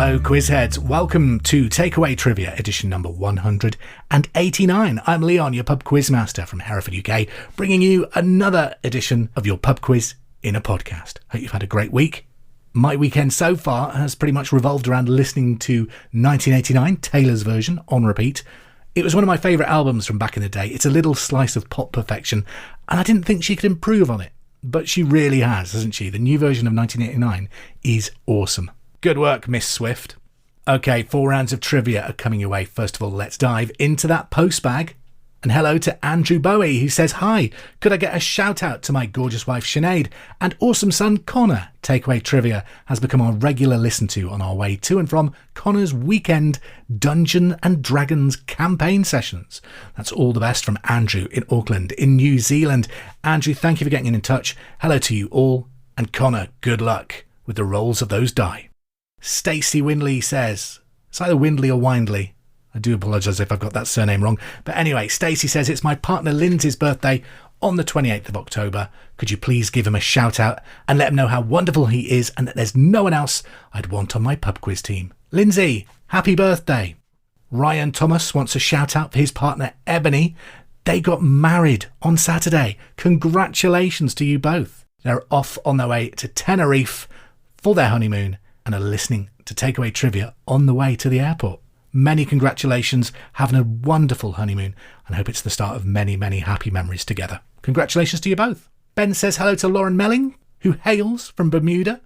Hello Quizheads, welcome to Takeaway Trivia edition number 189. I'm Leon, your pub quizmaster from Hereford UK, bringing you another edition of your pub quiz in a podcast. Hope you've had a great week. My weekend so far has pretty much revolved around listening to 1989, Taylor's version, on repeat. It was one of my favourite albums from back in the day. It's a little slice of pop perfection, and I didn't think she could improve on it. But she really has, hasn't she? The new version of 1989 is awesome. Good work, Miss Swift. Okay, 4 rounds of trivia are coming your way. First of all, let's dive into that postbag. And hello to Andrew Bowie, who says, hi, could I get a shout out to my gorgeous wife Sinead and awesome son Connor? Takeaway Trivia has become our regular listen to on our way to and from Connor's weekend Dungeon and Dragons campaign sessions. That's all the best from Andrew in Auckland in New Zealand. Andrew, thank you for getting in touch. Hello to you all. And Connor, good luck with the rolls of those die. Stacey Windley says, it's either Windley or Windley. I do apologise if I've got that surname wrong. But anyway, Stacey says it's my partner Lindsay's birthday on the 28th of October. Could you please give him a shout out and let him know how wonderful he is and that there's no one else I'd want on my pub quiz team. Lindsay, happy birthday. Ryan Thomas wants a shout out for his partner Ebony. They got married on Saturday. Congratulations to you both. They're off on their way to Tenerife for their honeymoon and are listening to Takeaway Trivia on the way to the airport. Many congratulations, having a wonderful honeymoon, and hope it's the start of many, many happy memories together. Congratulations to you both. Ben says hello to Lauren Melling, who hails from Bermuda,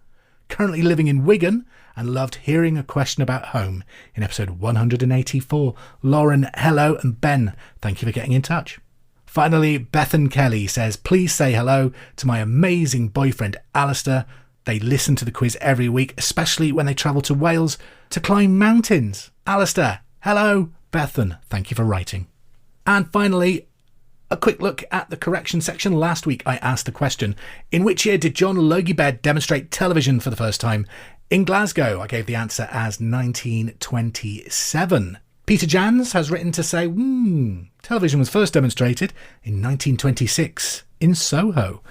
currently living in Wigan, and loved hearing a question about home in episode 184. Lauren, hello, and Ben, thank you for getting in touch. Finally, Bethan Kelly says, please say hello to my amazing boyfriend, Alistair. They listen to the quiz every week, especially when they travel to Wales to climb mountains. Alistair, hello. Bethan, thank you for writing. And finally, a quick look at the correction section. Last week I asked the question, in which year did John Logie Baird demonstrate television for the first time? In Glasgow, I gave the answer as 1927. Peter Jans has written to say, television was first demonstrated in 1926 in Soho.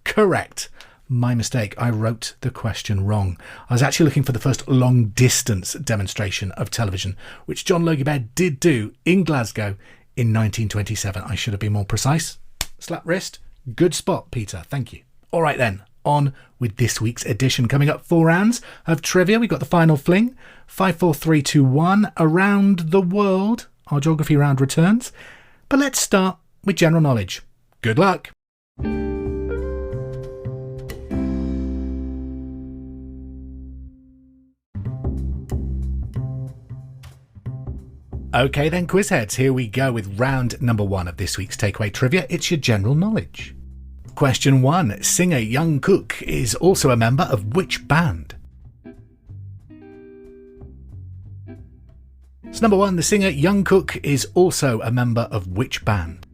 Correct. My mistake, I wrote the question wrong. I was actually looking for the first long-distance demonstration of television, which John Logie Baird did do in Glasgow in 1927. I should have been more precise. Slap wrist. Good spot, Peter. Thank you. All right then, on with this week's edition. Coming up, 4 rounds of trivia. We've got the final fling. 5, 4, 3, 2, 1. Around the world. Our geography round returns. But let's start with general knowledge. Good luck. Okay then, Quizheads, here we go with round number 1 of this week's Takeaway Trivia. It's your general knowledge. Question 1. Singer Jung Kook is also a member of which band? So number 1, the singer Jung Kook is also a member of which band?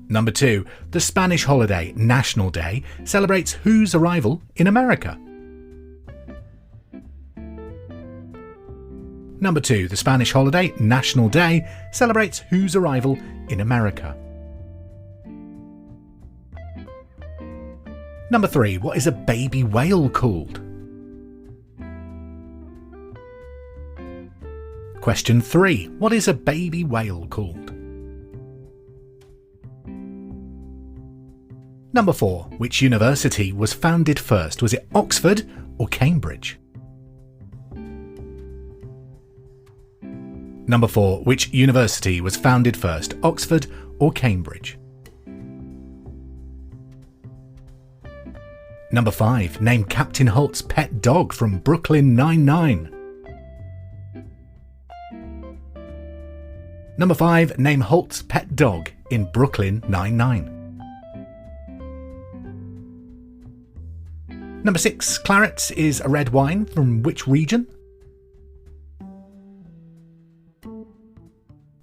Number 2, the Spanish holiday National Day celebrates whose arrival in America? Number 2, the Spanish holiday National Day celebrates whose arrival in America? Number 3, what is a baby whale called? Question 3, what is a baby whale called? Number 4, which university was founded first? Was it Oxford or Cambridge? Number 4, which university was founded first? Oxford or Cambridge? Number 5, name Captain Holt's pet dog from Brooklyn Nine-Nine. Number 5, name Holt's pet dog in Brooklyn Nine-Nine. Number 6, claret is a red wine from which region?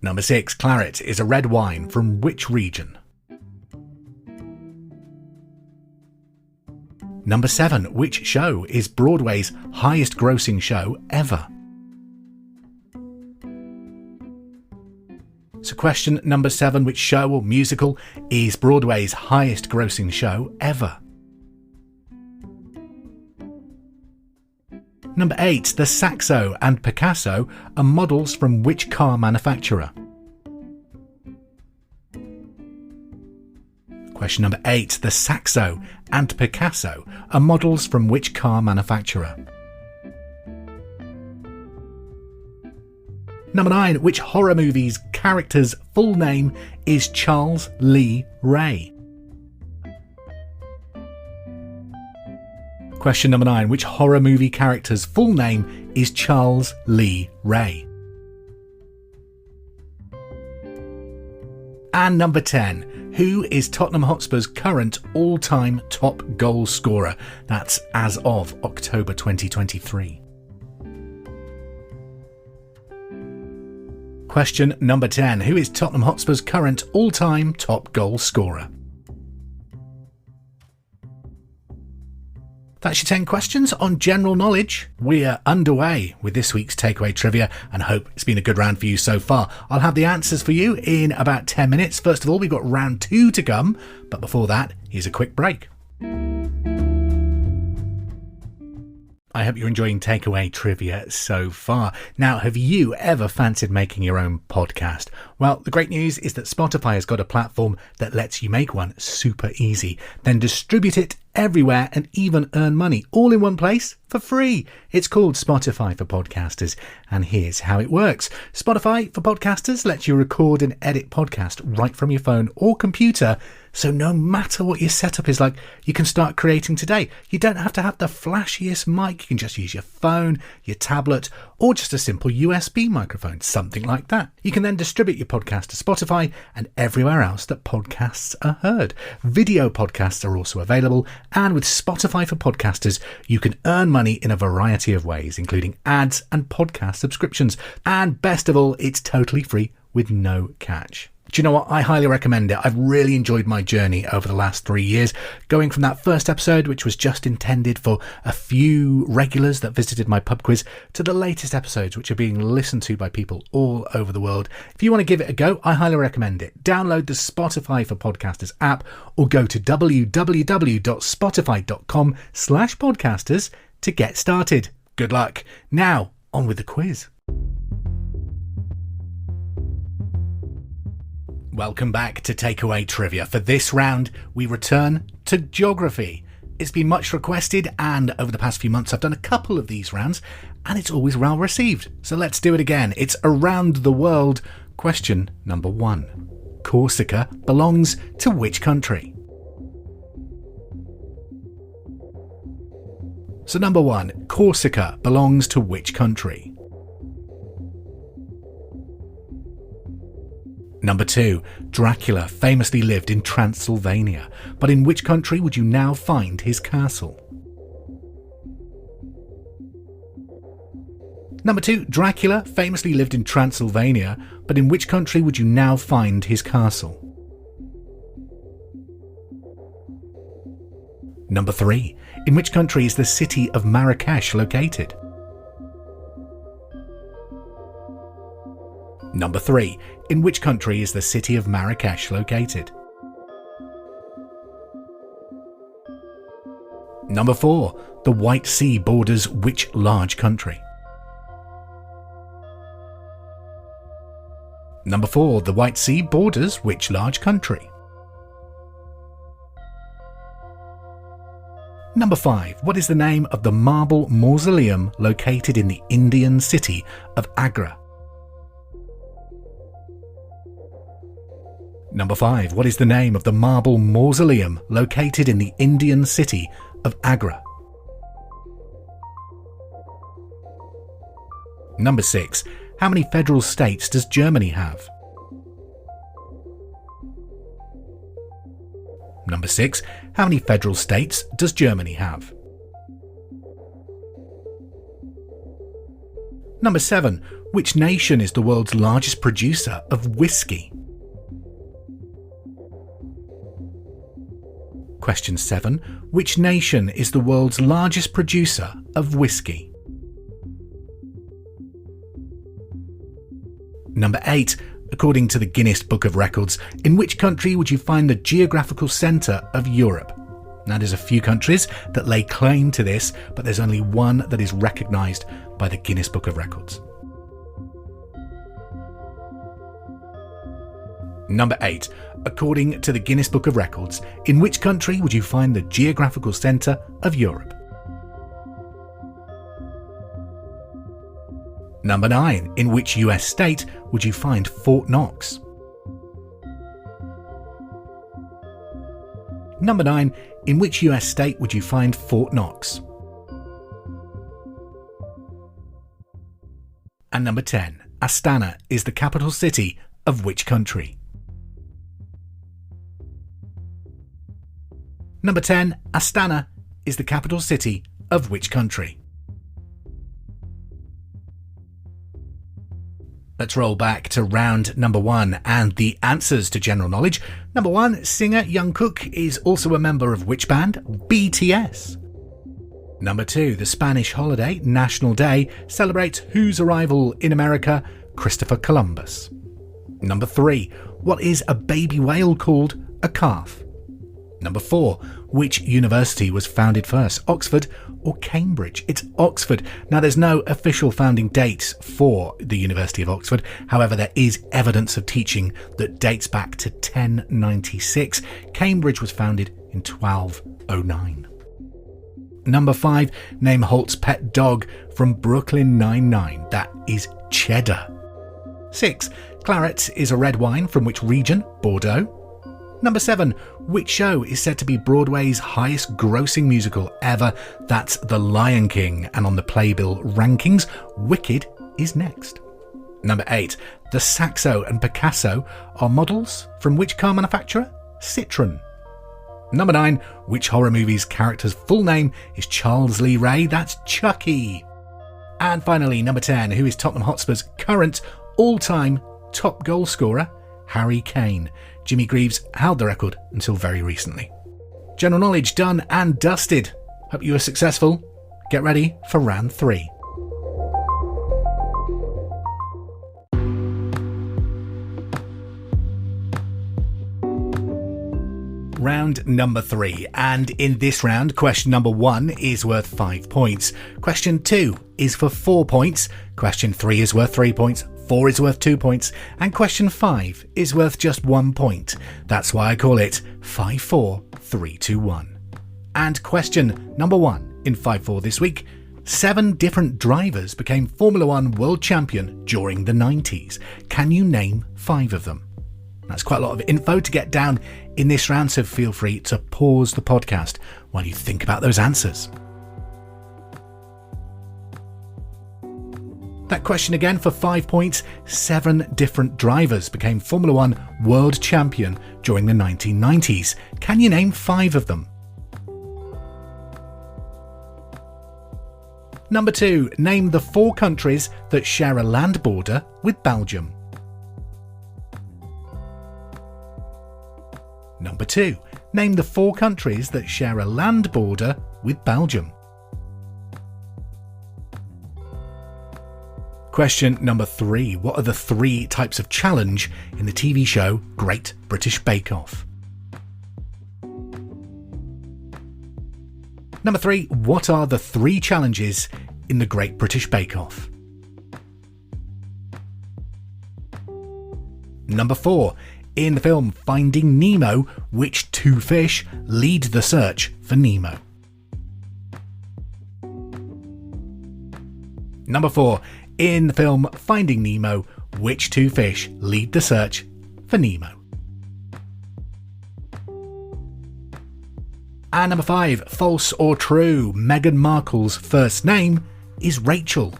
Number 6, claret is a red wine from which region? Number 7, which show is Broadway's highest grossing show ever? So question number 7, which show or musical is Broadway's highest grossing show ever? Number 8. The Saxo and Picasso are models from which car manufacturer? Question number 8. The Saxo and Picasso are models from which car manufacturer? Number 9. Which horror movie's character's full name is Charles Lee Ray? Question number 9. Which horror movie character's full name is Charles Lee Ray? And number 10. Who is Tottenham Hotspur's current all-time top goal scorer? That's as of October 2023. Question number 10. Who is Tottenham Hotspur's current all-time top goal scorer? That's your 10 questions on general knowledge. We're underway with this week's takeaway trivia and hope it's been a good round for you so far. I'll have the answers for you in about 10 minutes. First of all, we've got round 2 to come, but before that, here's a quick break. I hope you're enjoying takeaway trivia so far. Now, have you ever fancied making your own podcast? Well, the great news is that Spotify has got a platform that lets you make one super easy, then distribute it everywhere and even earn money all in one place for free. It's called Spotify for Podcasters, and here's how it works. Spotify for Podcasters lets you record and edit podcast right from your phone or computer. So no matter what your setup is like, you can start creating today. You don't have to have the flashiest mic. You can just use your phone, your tablet, or just a simple USB microphone, something like that. You can then distribute your podcast to Spotify and everywhere else that podcasts are heard. Video podcasts are also available, and with Spotify for Podcasters, you can earn money in a variety of ways, including ads and podcast subscriptions. And best of all, it's totally free with no catch. Do you know what? I highly recommend it. I've really enjoyed my journey over the last 3 years, going from that first episode, which was just intended for a few regulars that visited my pub quiz, to the latest episodes, which are being listened to by people all over the world. If you want to give it a go, I highly recommend it. Download the Spotify for Podcasters app or go to www.spotify.com/podcasters to get started. Good luck. Now, on with the quiz. Welcome back to Takeaway Trivia. For this round, we return to geography. It's been much requested, and over the past few months I've done a couple of these rounds, and it's always well received. So let's do it again. It's around the world. Question number 1. Corsica belongs to which country? So number 1, Corsica belongs to which country? Number 2, Dracula famously lived in Transylvania, but in which country would you now find his castle? Number 2, Dracula famously lived in Transylvania, but in which country would you now find his castle? Number 3, in which country is the city of Marrakesh located? Number 3, in which country is the city of Marrakesh located? Number 4, the White Sea borders which large country? Number 4, the White Sea borders which large country? Number 5, what is the name of the marble mausoleum located in the Indian city of Agra? Number 5, what is the name of the marble mausoleum located in the Indian city of Agra? Number 6, how many federal states does Germany have? Number 6, how many federal states does Germany have? Number 7, which nation is the world's largest producer of whiskey? Question 7. Which nation is the world's largest producer of whiskey? Number 8. According to the Guinness Book of Records, in which country would you find the geographical centre of Europe? Now, there's a few countries that lay claim to this, but there's only one that is recognised by the Guinness Book of Records. Number 8. According to the Guinness Book of Records, in which country would you find the geographical centre of Europe? Number 9. In which US state would you find Fort Knox? Number 9. In which US state would you find Fort Knox? And number 10. Astana is the capital city of which country? Number 10. Astana is the capital city of which country? Let's roll back to round number 1 and the answers to general knowledge. Number 1, singer Jung Kook is also a member of which band? BTS. Number 2, the Spanish holiday National Day celebrates whose arrival in America? Christopher Columbus. Number 3, what is a baby whale called? A calf. Number 4, which university was founded first? Oxford or Cambridge? It's Oxford. Now, there's no official founding dates for the University of Oxford. However, there is evidence of teaching that dates back to 1096. Cambridge was founded in 1209. Number 5, name Holt's pet dog from Brooklyn Nine-Nine. That is Cheddar. 6, claret is a red wine from which region? Bordeaux. Number 7, which show is said to be Broadway's highest grossing musical ever? That's The Lion King, and on the Playbill rankings, Wicked is next. Number 8, the Saxo and Picasso are models from which car manufacturer? Citroën. Number 9, which horror movie's character's full name is Charles Lee Ray? That's Chucky. And finally, number 10, who is Tottenham Hotspur's current all-time top goal scorer? Harry Kane. Jimmy Greaves held the record until very recently. General knowledge done and dusted. Hope you were successful. Get ready for round 3. Round number 3, and in this round, question number 1 is worth 5 points. Question 2 is for 4 points. Question 3 is worth 3 points. 4 is worth 2 points, and question 5 is worth just 1 point. That's why I call it 5-4-3-2-1. And question number 1 in 5-4 this week: 7 different drivers became Formula 1 world champion during the 90s. Can you name 5 of them? That's quite a lot of info to get down in this round, so feel free to pause the podcast while you think about those answers. That question again for 5 points: 7 different drivers became Formula 1 world champion during the 1990s. Can you name 5 of them? Number 2, name the 4 countries that share a land border with Belgium. Number 2, name the 4 countries that share a land border with Belgium. Question number 3, what are the 3 types of challenge in the TV show Great British Bake Off? Number 3, what are the 3 challenges in the Great British Bake Off? Number 4, in the film Finding Nemo, which 2 fish lead the search for Nemo? Number 4, in the film Finding Nemo, which 2 fish lead the search for Nemo? And number 5, false or true, Meghan Markle's first name is Rachel.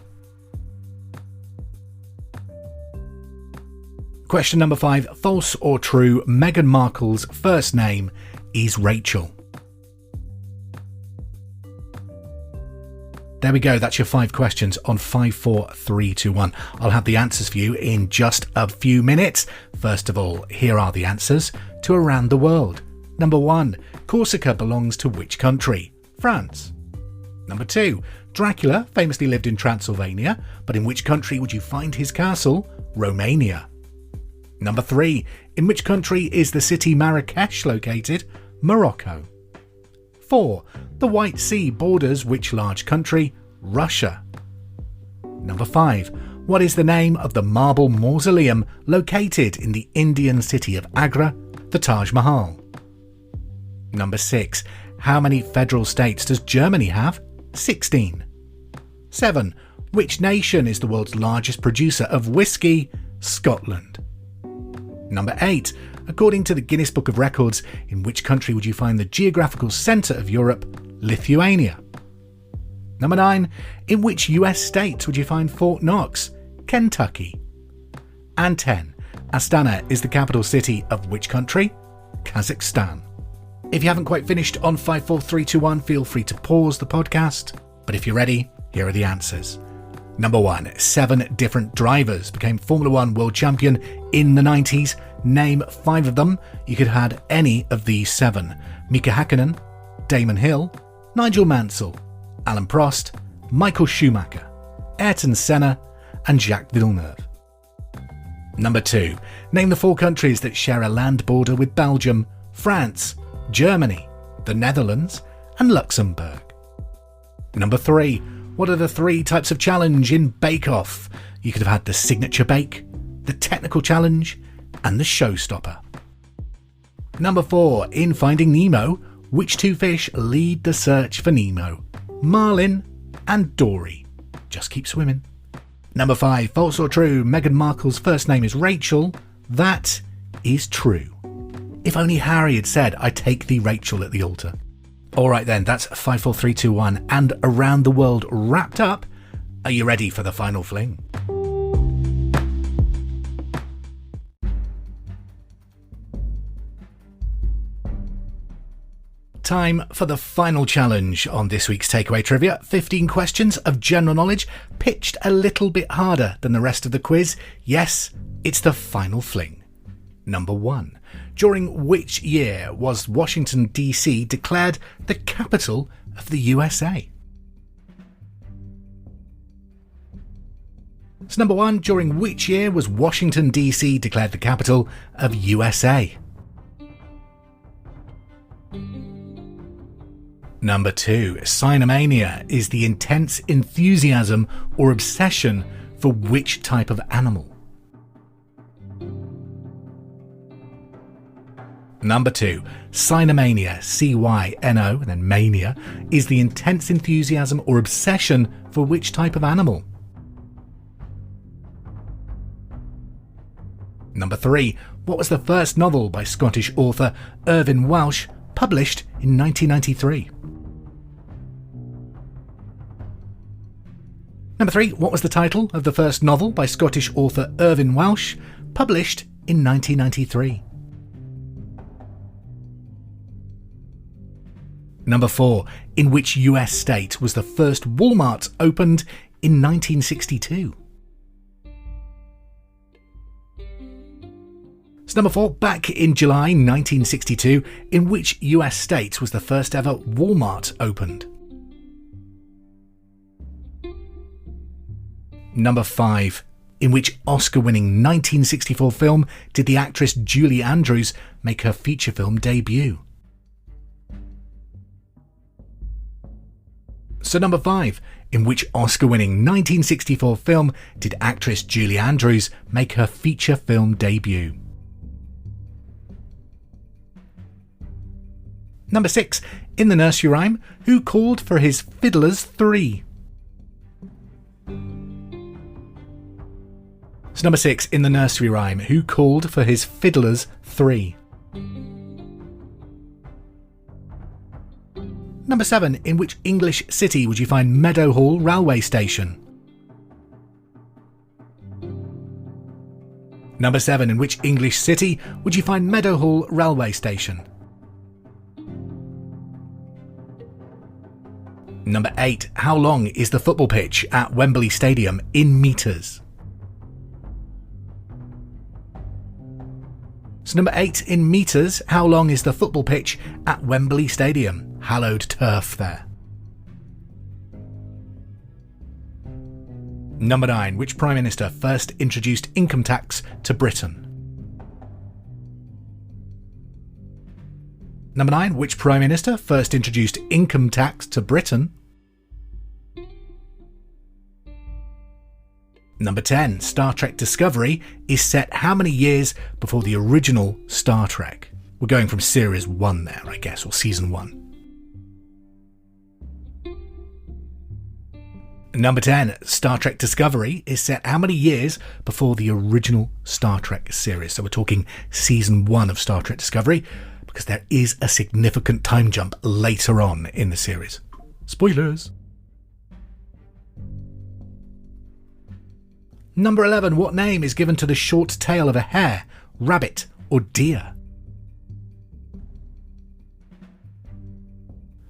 Question number 5, false or true, Meghan Markle's first name is Rachel. There we go, that's your 5 questions on 5-4-3-2-1. I'll have the answers for you in just a few minutes. First of all, here are the answers to Around the World. Number 1, Corsica belongs to which country? France. Number 2, Dracula famously lived in Transylvania, but in which country would you find his castle? Romania. Number 3, in which country is the city Marrakesh located? Morocco. 4. The White Sea borders which large country? Russia. Number 5. What is the name of the marble mausoleum located in the Indian city of Agra, the Taj Mahal? Number 6. How many federal states does Germany have? 16. 7. Which nation is the world's largest producer of whiskey? Scotland. Number 8. According to the Guinness Book of Records, in which country would you find the geographical centre of Europe? Lithuania. Number 9. In which US state would you find Fort Knox? Kentucky. And 10. Astana is the capital city of which country? Kazakhstan. If you haven't quite finished on 5, 4, 3, 2, 1, feel free to pause the podcast. But if you're ready, here are the answers. Number 1. 7 different drivers became Formula 1 world champion in the 90s. Name 5 of them. You could have had any of these 7. Mika Hakkinen, Damon Hill, Nigel Mansell, Alan Prost, Michael Schumacher, Ayrton Senna, and Jacques Villeneuve. Number 2. Name the 4 countries that share a land border with Belgium, France, Germany, the Netherlands, and Luxembourg. Number 3. What are the 3 types of challenge in Bake Off? You could have had the signature bake, the technical challenge, and the showstopper. Number 4. In Finding Nemo, which 2 fish lead the search for Nemo? Marlin and Dory. Just keep swimming. Number 5. False or true? Meghan Markle's first name is Rachel. That is true. If only Harry had said, "I take thee, Rachel," at the altar. Alright then, that's 5, 4, 3, 2, 1 and Around the World wrapped up. Are you ready for the final fling? Time for the final challenge on this week's Takeaway Trivia. 15 questions of general knowledge, pitched a little bit harder than the rest of the quiz. Yes, it's the final fling. Number 1. During which year was Washington, D.C. declared the capital of the USA? So number 1. During which year was Washington, D.C. declared the capital of USA? Number 2. Cynomania is the intense enthusiasm or obsession for which type of animal? Number 2. Cynomania, C-Y-N-O, and then mania, is the intense enthusiasm or obsession for which type of animal? Number 3. What was the first novel by Scottish author Irvine Welsh published in 1993? Number 3. What was the title of the first novel by Scottish author Irvine Welsh published in 1993? Number 4. In which US state was the first Walmart opened in 1962? So number 4. Back in July 1962, in which US state was the first ever Walmart opened? Number 5. In which Oscar-winning 1964 film did the actress Julie Andrews make her feature film debut? So number 5. In which Oscar-winning 1964 film did actress Julie Andrews make her feature film debut? Number 6. In the nursery rhyme, who called for his fiddlers 3? So number 6. In the nursery rhyme, who called for his fiddlers 3? Number 7. In which English city would you find Meadowhall railway station? Number 7. In which English city would you find Meadowhall railway station? Number 8. How long is the football pitch at Wembley Stadium in metres? So number 8. In metres, how long is the football pitch at Wembley Stadium? Hallowed turf there. Number 9. Which Prime Minister first introduced income tax to Britain? Number 9, which Prime Minister first introduced income tax to Britain? Number 10, Star Trek Discovery is set how many years before the original Star Trek? We're going from Series 1 there, I guess, or Season 1. Number 10, Star Trek Discovery is set how many years before the original Star Trek series? So we're talking Season 1 of Star Trek Discovery, because there is a significant time jump later on in the series. Spoilers! Number 11, what name is given to the short tail of a hare, rabbit, or deer?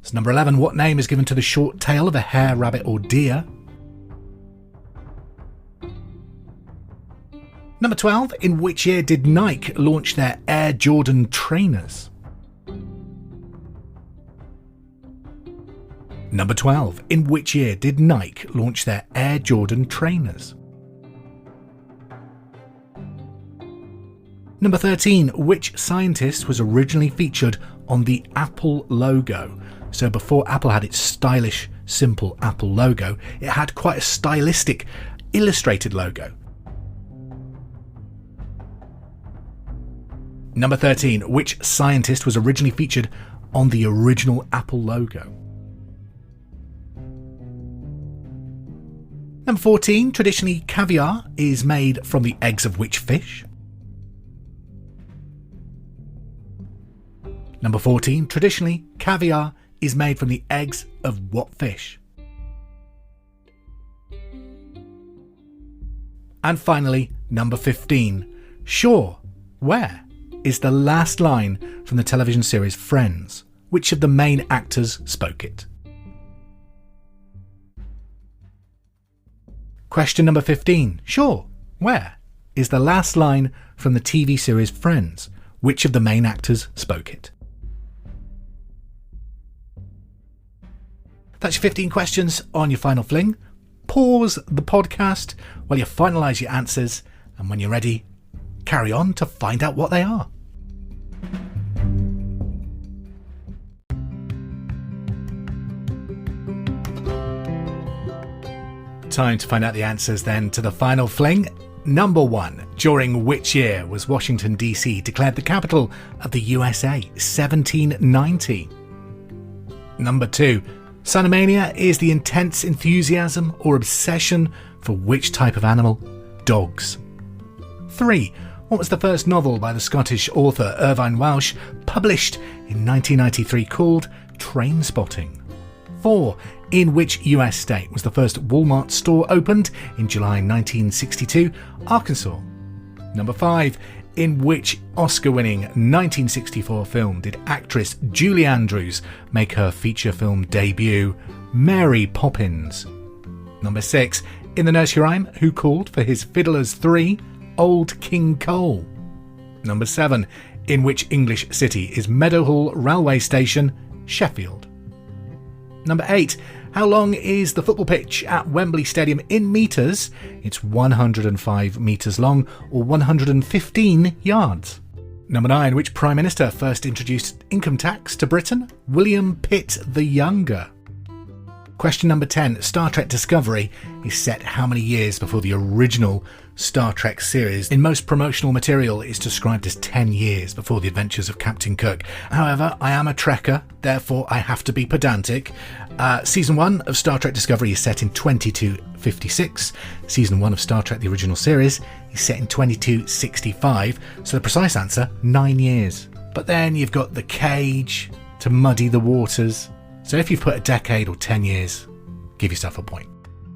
So number 11, what name is given to the short tail of a hare, rabbit, or deer? Number 12, in which year did Nike launch their Air Jordan trainers? Number 12, in which year did Nike launch their Air Jordan trainers? Number 13, which scientist was originally featured on the Apple logo? So before Apple had its stylish, simple Apple logo, it had quite a stylistic, illustrated logo. Number 13, which scientist was originally featured on the original Apple logo? Number 14, traditionally caviar is made from the eggs of which fish? Number 14, traditionally caviar is made from the eggs of what fish? And finally, number 15, sure, where is the last line from the television series Friends? Which of the main actors spoke it? Question number 15, sure, where is the last line from the TV series Friends? Which of the main actors spoke it? That's your 15 questions on your final fling. Pause the podcast while you finalise your answers, and when you're ready, carry on to find out what they are. Time to find out the answers then to the final fling. Number 1. During which year was Washington DC declared the capital of the USA? 1790. Number 2. Cinemania is the intense enthusiasm or obsession for which type of animal? Dogs. 3. What was the first novel by the Scottish author Irvine Welsh published in 1993 called Trainspotting? 4. In which US state was the first Walmart store opened in July 1962? Arkansas. Number 5. In which Oscar-winning 1964 film did actress Julie Andrews make her feature film debut? Mary Poppins. Number 6. In the nursery rhyme, who called for his fiddlers 3? Old King Cole. Number 7. In which English city is Meadowhall Railway Station? Sheffield. Number 8. How long is the football pitch at Wembley Stadium in metres? It's 105 metres long, or 115 yards. Number 9. Which Prime Minister first introduced income tax to Britain? William Pitt the Younger. Question number 10. Star Trek Discovery is set how many years before the original Star Trek series? In most promotional material, it's described as 10 years before the adventures of Captain Cook. However, I am a Trekker, therefore I have to be pedantic. Season 1 of Star Trek Discovery is set in 2256. Season 1 of Star Trek the original series is set in 2265. So the precise answer, 9 years. But then you've got the cage to muddy the waters. So if you've put a decade or 10 years, give yourself a point.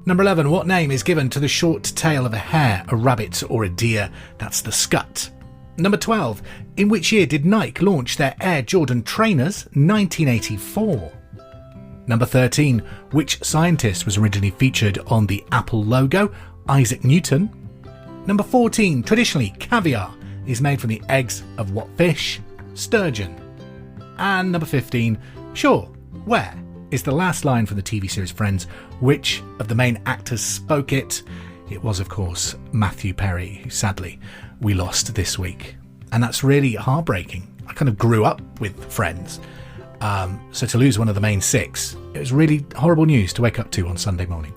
Number 11, what name is given to the short tail of a hare, a rabbit, or a deer? That's the scut. Number 12, in which year did Nike launch their Air Jordan trainers? 1984. Number 13, which scientist was originally featured on the Apple logo? Isaac Newton. Number 14, traditionally caviar is made from the eggs of what fish? Sturgeon. And number 15, sure, where is the last line from the TV series Friends? Which of the main actors spoke it? It was, of course, Matthew Perry, who sadly we lost this week. And that's really heartbreaking. I kind of grew up with Friends. So to lose one of the main 6, it was really horrible news to wake up to on Sunday morning.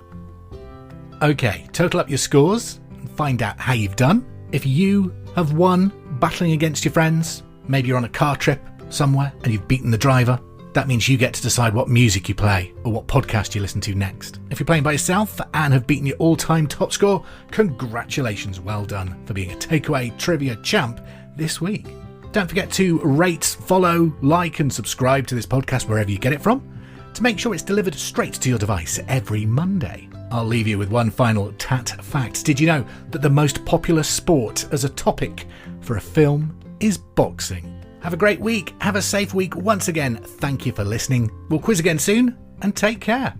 Okay, total up your scores and find out how you've done. If you have won battling against your friends, maybe you're on a car trip somewhere and you've beaten the driver, that means you get to decide what music you play or what podcast you listen to next. If you're playing by yourself and have beaten your all-time top score, congratulations, well done for being a takeaway trivia champ this week. Don't forget to rate, follow, like and subscribe to this podcast wherever you get it from to make sure it's delivered straight to your device every Monday. I'll leave you with one final tat fact. Did you know that the most popular sport as a topic for a film is boxing? Have a great week. Have a safe week. Once again, thank you for listening. We'll quiz again soon and take care.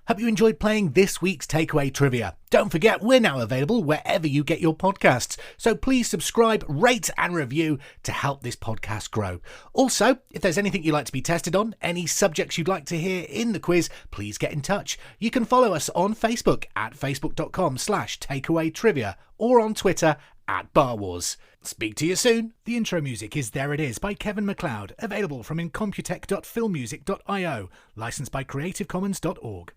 Hope you enjoyed playing this week's Takeaway Trivia. Don't forget, we're now available wherever you get your podcasts. So please subscribe, rate and review to help this podcast grow. Also, if there's anything you'd like to be tested on, any subjects you'd like to hear in the quiz, please get in touch. You can follow us on Facebook at facebook.com/takeawaytrivia or on Twitter at BarWars. Speak to you soon. The intro music is There It Is by Kevin MacLeod, available from incomputech.filmmusic.io, licensed by creativecommons.org.